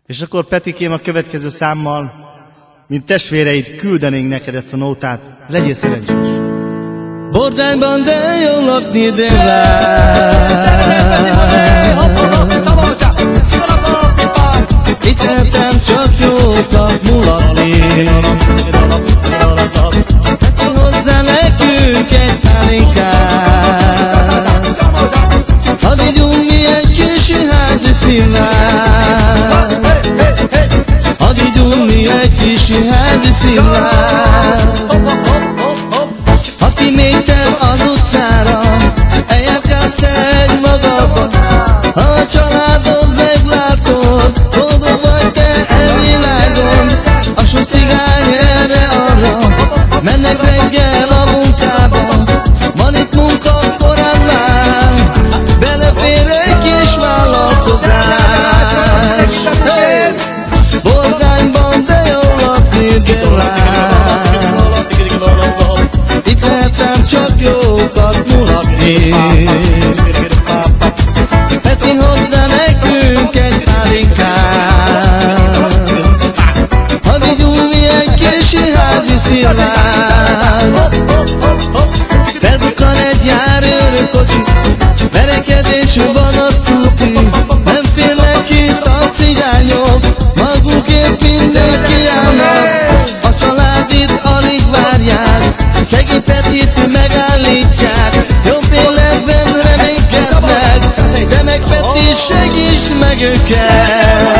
És akkor Petikém a következő számmal, mint testvéreid, küldenénk neked ezt a nótát. Legyél szerencsés! Bordányban, de jó lakni délben. Itt éltem csak jókat mulatni. Adj hozzá nekünk egy pálinkát. Hadd igyunk mi egy kis házi színvát. Hadd igyunk mi egy kis házi színvát. Ha kimégytem az utcára, eljárkázz egy magadba. Ha a családod meglátod, boldog vagy te e világon. A sok cigány erre-arra mennek reggel a munkába. Van itt munka korán már, belefér egy kis vállalkozás. Hey! Bordányban, de jó lakni délán. Itt lehetem csak jókat mulatni. Peti hozzá nekünk egy pálinkát. Hadd igyunk mi egy kis házi szilvát. Felbukkan egy járőrkocsi, verekedés van azt tudni. Nem félnek itt a cigányok, magukért mindenki állnak. A család itt alig várják, szegény Petit megállítják. Jobb életben reménykednek, de meg Peti, segítsd meg őket.